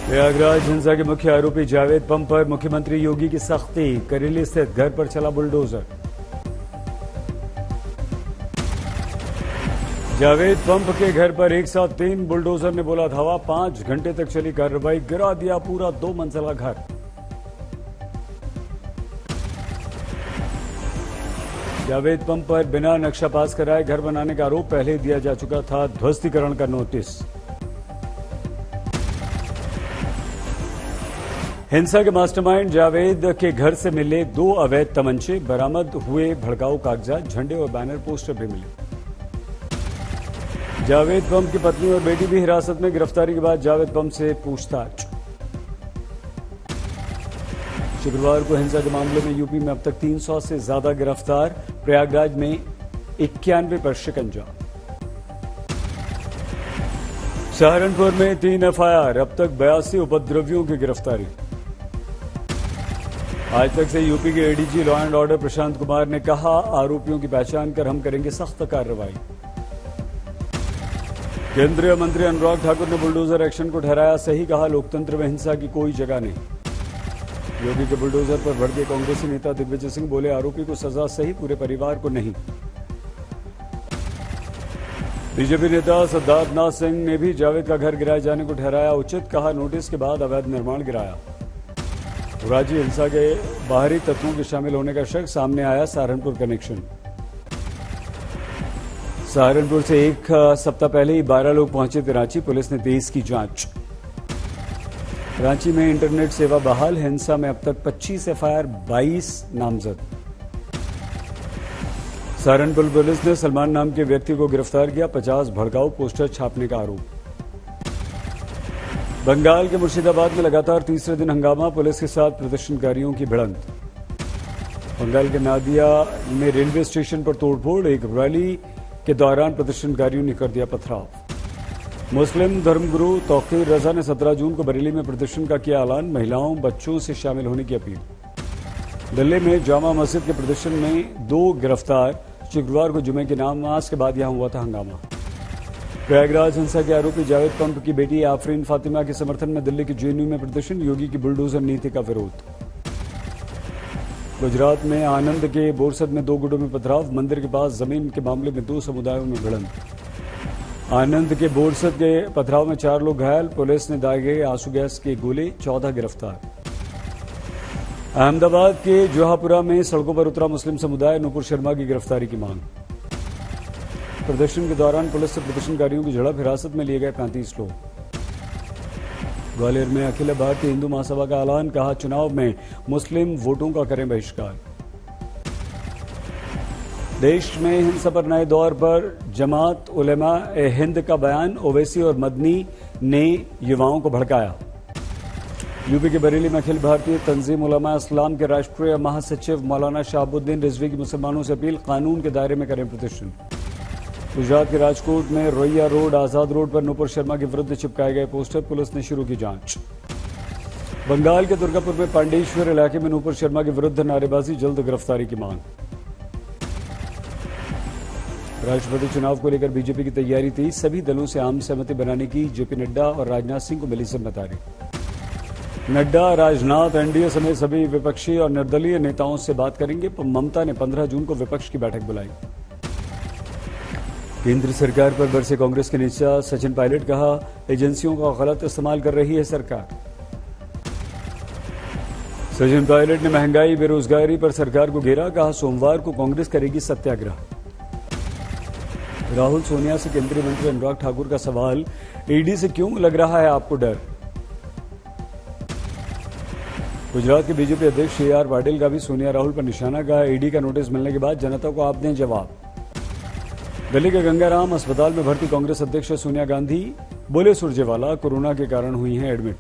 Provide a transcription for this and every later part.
प्रयागराज हिंसा के मुख्य आरोपी जावेद पंप पर मुख्यमंत्री योगी की सख्ती। करेली स्थित घर पर चला बुलडोजर। जावेद पंप के घर पर एक साथ 3 बुलडोजर ने बोला धावा। 5 घंटे तक चली कार्रवाई, गिरा दिया पूरा 2 मंजिला घर। जावेद पंप पर बिना नक्शा पास कराए घर बनाने का आरोप पहले दिया जा चुका था ध्वस्तीकरण का नोटिस। हिंसा के मास्टरमाइंड जावेद के घर से मिले 2 अवैध तमंचे, बरामद हुए भड़काऊ कागजात, झंडे और बैनर पोस्टर भी मिले। जावेद पंप की पत्नी और बेटी भी हिरासत में। गिरफ्तारी के बाद जावेद पंप से पूछताछ। शुक्रवार को हिंसा के मामले में यूपी में अब तक 300 से ज्यादा गिरफ्तार। प्रयागराज में 91 पर शिकंजा। सहारनपुर में 3 एफआईआर, अब तक 82 उपद्रवियों की गिरफ्तारी। आज तक से यूपी के ADG law and order Prashant Kumar ने कहा, आरोपियों की पहचान कर हम करेंगे सख्त कार्रवाई। केंद्रीय मंत्री अनुराग ठाकुर ने बुलडोजर एक्शन को ठहराया सही, कहा लोकतंत्र में हिंसा की कोई जगह नहीं। योगी के बुलडोजर पर भड़के कांग्रेसी नेता दिग्विजय सिंह बोले, आरोपी को सजा सही, पूरे परिवार को नहीं। बीजेपी नेता सिद्धार्थ नाथ सिंह ने भी जावेद का घर गिराए जाने को ठहराया उचित, कहा नोटिस के बाद अवैध निर्माण गिराया। राज्य हिंसा के बाहरी तत्वों के शामिल होने का शक सामने आया। सहारनपुर कनेक्शन। सहारनपुर से 1 सप्ताह पहले ही 12 लोग पहुंचे थे रांची। पुलिस ने तेज की जांच। रांची में इंटरनेट सेवा बहाल। हिंसा में अब तक 25 एफआईआर, 22 नामजद। सहारनपुर पुलिस ने सलमान नाम के व्यक्ति को गिरफ्तार किया। 50 भड़काऊ पोस्टर छापने का आरोप। बंगाल के मुर्शिदाबाद में लगातार तीसरे दिन हंगामा, पुलिस के साथ प्रदर्शनकारियों की भिड़ंत। बंगाल के नादिया में रेलवे स्टेशन पर तोड़फोड़, एक रैली के दौरान प्रदर्शनकारियों ने कर दिया पथराव। मुस्लिम धर्मगुरु तौकीर रजा ने 17 जून को बरेली में प्रदर्शन का किया ऐलान, महिलाओं बच्चों से शामिल होने की अपील। दिल्ली में जामा मस्जिद के प्रदर्शन में 2 गिरफ्तार। शुक्रवार को जुमे की नमाज के बाद यहां हुआ था हंगामा। प्रयागराज हिंसा के आरोपी जावेद पंप की बेटी आफरीन फातिमा के समर्थन में दिल्ली के जेएनयू में प्रदर्शन, योगी की बुलडोजर नीति का विरोध। गुजरात में आनंद के बोरसद में 2 गुटों में पथराव, मंदिर के पास जमीन के मामले में 2 समुदायों में भिड़ंत। आनंद के बोरसद के पथराव में 4 लोग घायल, पुलिस ने दागे आंसू गैस के गोले, 14 गिरफ्तार। अहमदाबाद के जोहापुरा में सड़कों पर उतरा मुस्लिम समुदाय, नूपुर शर्मा की गिरफ्तारी की मांग। प्रदर्शन के दौरान पुलिस से प्रदर्शनकारियों की झड़प, हिरासत में लिए गए 35 लोग। ग्वालियर में अखिल भारतीय हिंदू महासभा का ऐलान, कहा चुनाव में मुस्लिम वोटों का करें बहिष्कार। देश में हिंसा पर नए दौर पर जमात उलेमा ए हिंद का बयान, ओवैसी और मदनी ने युवाओं को भड़काया। यूपी के बरेली में अखिल भारतीय तंजीम उलमा इस्लाम के राष्ट्रीय महासचिव मौलाना शहाबुद्दीन रिजवी की मुसलमानों से अपील, कानून के दायरे में करें प्रदर्शन। गुजरात के राजकोट में रोइया रोड, आजाद रोड पर नूपुर शर्मा के विरुद्ध चिपकाए गए पोस्टर, पुलिस ने शुरू की जांच। बंगाल के दुर्गापुर में पांडेश्वर इलाके में नूपुर शर्मा के विरुद्ध नारेबाजी, जल्द गिरफ्तारी की मांग। राष्ट्रपति चुनाव को लेकर बीजेपी की तैयारी थी, सभी दलों से आम सहमति बनाने की जेपी नड्डा और राजनाथ सिंह को मिली जिम्मेदारी। नड्डा, राजनाथ एनडीए समेत सभी विपक्षी और निर्दलीय नेताओं से बात करेंगे। ममता ने 15 जून को विपक्ष की बैठक बुलाई। केंद्र सरकार पर बरसे कांग्रेस के नेता सचिन पायलट, कहा एजेंसियों का गलत इस्तेमाल कर रही है सरकार। सचिन पायलट ने महंगाई बेरोजगारी पर सरकार को घेरा, कहा सोमवार को कांग्रेस करेगी सत्याग्रह। राहुल सोनिया से केंद्रीय मंत्री अनुराग ठाकुर का सवाल, ईडी से क्यों लग रहा है आपको डर। गुजरात के बीजेपी अध्यक्ष AR पाटिल का भी सोनिया राहुल पर निशाना, कहा ईडी का नोटिस मिलने के बाद जनता को आप दें जवाब। दिल्ली के गंगाराम अस्पताल में भर्ती कांग्रेस अध्यक्ष सोनिया गांधी बोले, सुरजेवाला कोरोना के कारण हुई हैं एडमिट।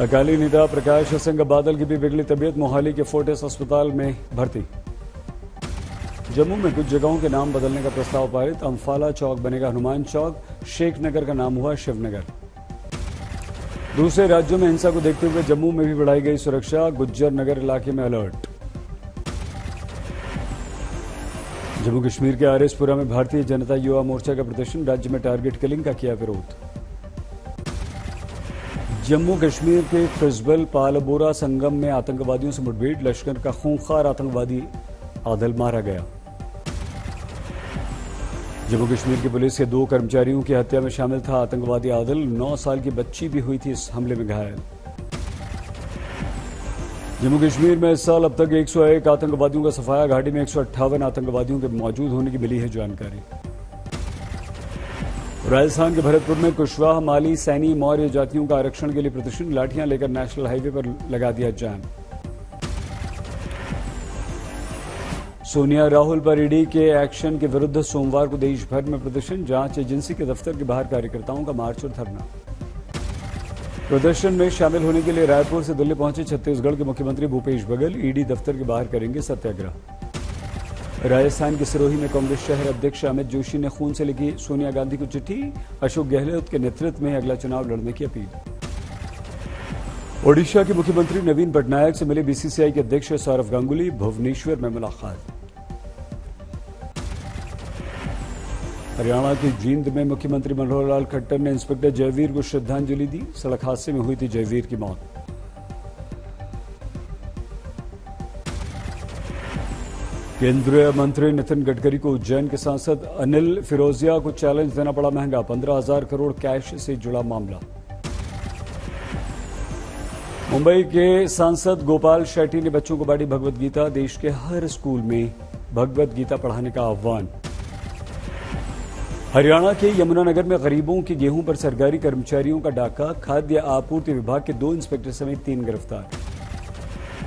अकाली नेता प्रकाश सिंह बादल की भी बिगड़ी तबीयत, मोहाली के फोर्टिस अस्पताल में भर्ती। जम्मू में कुछ जगहों के नाम बदलने का प्रस्ताव पारित, अम्फाला चौक बनेगा हनुमान चौक, शेख नगर का नाम हुआ शिवनगर। दूसरे राज्यों में हिंसा को देखते हुए जम्मू में भी बढ़ाई गई सुरक्षा, गुज्जर नगर इलाके में अलर्ट। जम्मू कश्मीर के आरएसपुरा में भारतीय जनता युवा मोर्चा का प्रदर्शन, राज्य में टारगेट किलिंग का किया विरोध। जम्मू कश्मीर के क्रिसबल पालबोरा संगम में आतंकवादियों से मुठभेड़, लश्कर का खूंखार आतंकवादी आदल मारा गया। जम्मू कश्मीर की पुलिस के 2 कर्मचारियों की हत्या में शामिल था आतंकवादी आदल। 9 साल की बच्ची भी हुई थी इस हमले में घायल। जम्मू कश्मीर में इस साल अब तक 101 आतंकवादियों का सफाया। घाटी में 158 आतंकवादियों के मौजूद होने की मिली है जानकारी। राजस्थान के भरतपुर में कुशवाहा, माली, सैनी, मौर्य जातियों का आरक्षण के लिए प्रदर्शन। लाठियां लेकर नेशनल हाईवे पर लगा दिया जाम। सोनिया राहुल पर ईडी के एक्शन के विरुद्ध सोमवार को देश भर में प्रदर्शन। जांच एजेंसी के दफ्तर के बाहर कार्यकर्ताओं का मार्च और धरना। प्रदर्शन में शामिल होने के लिए रायपुर से दिल्ली पहुंचे छत्तीसगढ़ के मुख्यमंत्री भूपेश बघेल। ईडी दफ्तर के बाहर करेंगे सत्याग्रह। राजस्थान के सिरोही में कांग्रेस शहर अध्यक्ष अमित जोशी ने खून से लिखी सोनिया गांधी को चिट्ठी। अशोक गहलोत के नेतृत्व में अगला चुनाव लड़ने की अपील। ओडिशा के मुख्यमंत्री नवीन पटनायक से मिले बीसीसीआई के अध्यक्ष सौरव गांगुली। भुवनेश्वर में मुलाकात। हरियाणा के जींद में मुख्यमंत्री मनोहर लाल खट्टर ने इंस्पेक्टर जयवीर को श्रद्धांजलि दी। सड़क हादसे में हुई थी जयवीर की मौत। केंद्रीय मंत्री नितिन गडकरी को उज्जैन के सांसद अनिल फिरोजिया को चैलेंज देना पड़ा महंगा। 15,000 करोड़ कैश से जुड़ा मामला। मुंबई के सांसद गोपाल शेट्टी ने बच्चों को बांटी भगवद गीता। देश के हर स्कूल में भगवद गीता पढ़ाने का आह्वान। हरियाणा के यमुनानगर में गरीबों के गेहूं पर सरकारी कर्मचारियों का डाका। खाद्य आपूर्ति विभाग के 2 इंस्पेक्टर समेत 3 गिरफ्तार।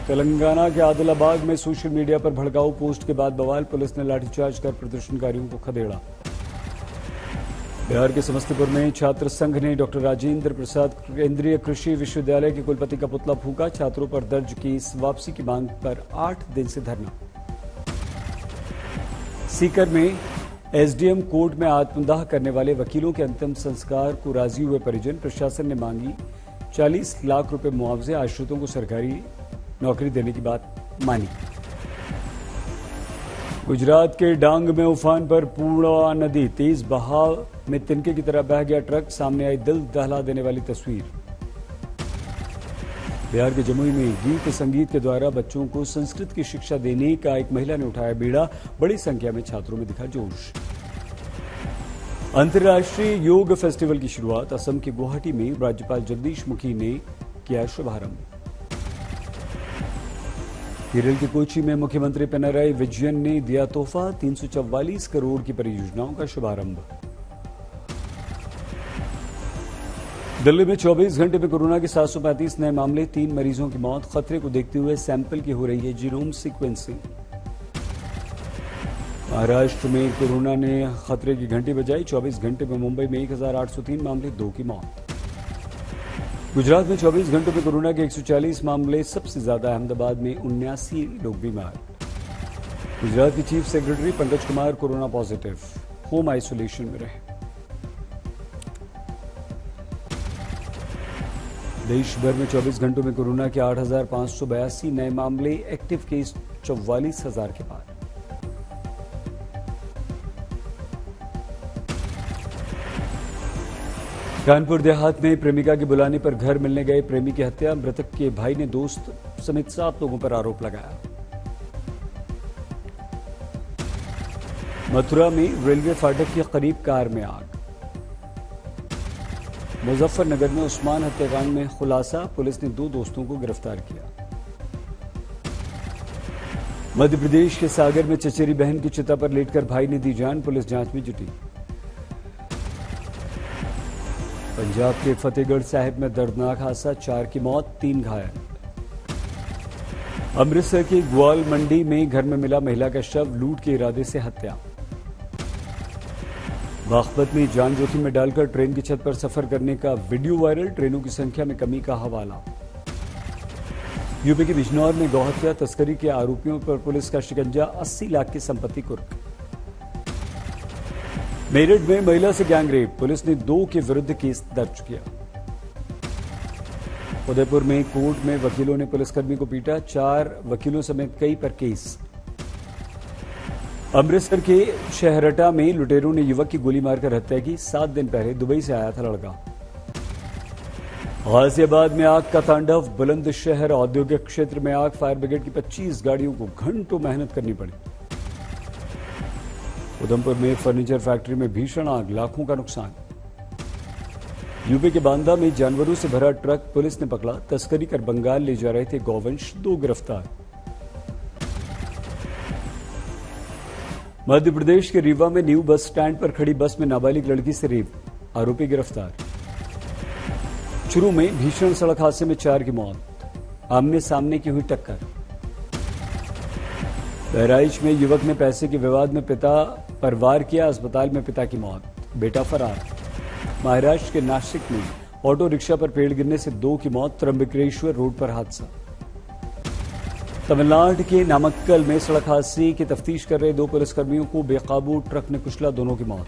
तेलंगाना के आदिलाबाद में सोशल मीडिया पर भड़काऊ पोस्ट के बाद बवाल। पुलिस ने लाठीचार्ज कर प्रदर्शनकारियों को खदेड़ा। बिहार के समस्तीपुर में छात्र संघ ने डॉक्टर राजेंद्र प्रसाद केंद्रीय कृषि विश्वविद्यालय के कुलपति का पुतला फूंका। छात्रों पर दर्ज केस वापसी की मांग पर 8 दिन से धरना। सीकर में एसडीएम कोर्ट में आत्मदाह करने वाले वकीलों के अंतिम संस्कार को राजी हुए परिजन। प्रशासन ने मांगी 40 लाख रुपए मुआवजे। आश्रितों को सरकारी नौकरी देने की बात मानी। गुजरात के डांग में उफान पर पूर्णा नदी। तेज बहाव में तिनके की तरह बह गया ट्रक। सामने आई दिल दहला देने वाली तस्वीर। बिहार के जमुई में गीत संगीत के द्वारा बच्चों को संस्कृत की शिक्षा देने का एक महिला ने उठाया बीड़ा। बड़ी संख्या में छात्रों में दिखा जोश। अंतर्राष्ट्रीय योग फेस्टिवल की शुरुआत। असम के गुवाहाटी में राज्यपाल जगदीश मुखी ने किया शुभारंभ। केरल के कोची में मुख्यमंत्री पिनराई विजयन ने दिया तोहफा। 344 करोड़ की परियोजनाओं का शुभारंभ। दिल्ली में 24 घंटे में कोरोना के 735 नए मामले। 3 मरीजों की मौत। खतरे को देखते हुए सैंपल की हो रही है जीनोम सीक्वेंसिंग। महाराष्ट्र में कोरोना ने खतरे की घंटी बजाई। 24 घंटे में मुंबई में 1803 मामले, 2 की मौत। गुजरात में 24 घंटों में कोरोना के 140 मामले। सबसे ज्यादा अहमदाबाद में 79 लोग बीमार। गुजरात के chief secretary Pankaj Kumar corona positive, home isolation में रहे। देश भर में 24 घंटों में कोरोना के 8,582 नए मामले। एक्टिव केस 44,000 के पार। कानपुर देहात में प्रेमिका के बुलाने पर घर मिलने गए प्रेमी की हत्या। मृतक के भाई ने दोस्त समेत 7 लोगों पर आरोप लगाया। मथुरा में रेलवे फाटक के करीब कार में आग। मुजफ्फरनगर में उस्मान हत्याकांड में खुलासा। पुलिस ने 2 दोस्तों को गिरफ्तार किया। मध्य प्रदेश के सागर में चचेरी बहन की चिता पर लेटकर भाई ने दी जान। पुलिस जांच में जुटी। पंजाब के फतेहगढ़ साहिब में दर्दनाक हादसा। 4 की मौत, 3 घायल। अमृतसर की ग्वाल मंडी में घर में मिला महिला का शव। लूट के इरादे से हत्या। बागपत में जान जोखिम में डालकर ट्रेन की छत पर सफर करने का वीडियो वायरल। ट्रेनों की संख्या में कमी का हवाला। यूपी के बिजनौर में गौहत्या तस्करी के आरोपियों पर पुलिस का शिकंजा। 80 लाख की संपत्ति कुर्क। मेरठ में महिला से गैंगरेप। पुलिस ने 2 के विरुद्ध केस दर्ज किया। उदयपुर में कोर्ट में वकीलों ने पुलिसकर्मी को पीटा। 4 वकीलों समेत कई पर केस। अमृतसर के शहरटा में लुटेरों ने युवक की गोली मारकर हत्या की। 7 दिन पहले दुबई से आया था लड़का। गाजियाबाद में आग का तांडव, बुलंदशहर औद्योगिक क्षेत्र में आग, फायर ब्रिगेड की 25 गाड़ियों को घंटों मेहनत करनी पड़ी। उधमपुर में फर्नीचर फैक्ट्री में भीषण आग, लाखों का नुकसान। यूपी के बांदा में जानवरों से भरा ट्रक पुलिस ने पकड़ा, तस्करी कर बंगाल ले जा रहे थे गौवंश, 2 गिरफ्तार। मध्य प्रदेश के रीवा में न्यू बस स्टैंड पर खड़ी बस में नाबालिग लड़की से रेप, आरोपी गिरफ्तार। चुरू में भीषण सड़क हादसे में 4 की मौत, आमने सामने की हुई टक्कर। बहराइच में युवक ने पैसे के विवाद में पिता पर वार किया, अस्पताल में पिता की मौत, बेटा फरार। महाराष्ट्र के नासिक में ऑटो रिक्शा पर पेड़ गिरने से 2 की मौत, त्र्यंबकेश्वर रोड पर हादसा। तमिलनाडु के नामक्कल में सड़क हादसे की तफ्तीश कर रहे 2 पुलिसकर्मियों को बेकाबू ट्रक ने कुचला, दोनों की मौत।